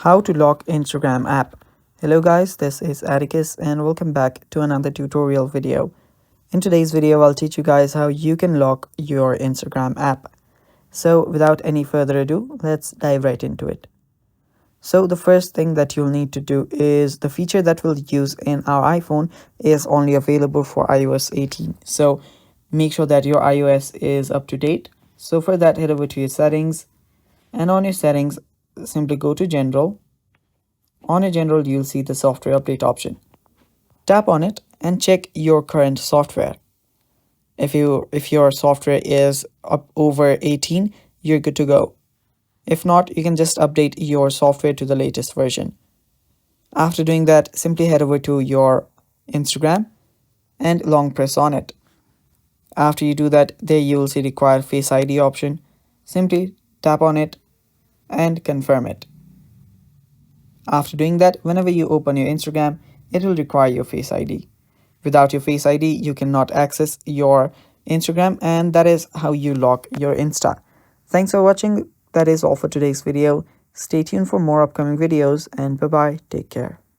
How to lock Instagram app. Hello guys, this is Atticus and welcome back to another tutorial video. In today's video, I'll teach you guys how you can lock your Instagram app. So without any further ado, let's dive right into it. So the first thing that you'll need to do is the feature that we'll use in our iPhone is only available for iOS 18. So make sure that your iOS is up to date. So for that, head over to your settings, and on your settings, simply go to General. On your General, you'll see the software update option. Tap on it and check your current software. If your software is up over 18, you're good to go. If not, you can just update your software to the latest version. After doing that, simply head over to your Instagram and long press on it. After you do that, there you will see require Face ID option. Simply tap on it and confirm it. After doing that, whenever you open your Instagram, it will require your Face ID. Without your Face ID, you cannot access your Instagram, and that is how you lock your Insta. Thanks for watching. That is all for today's video. Stay tuned for more upcoming videos, and bye bye. Take care.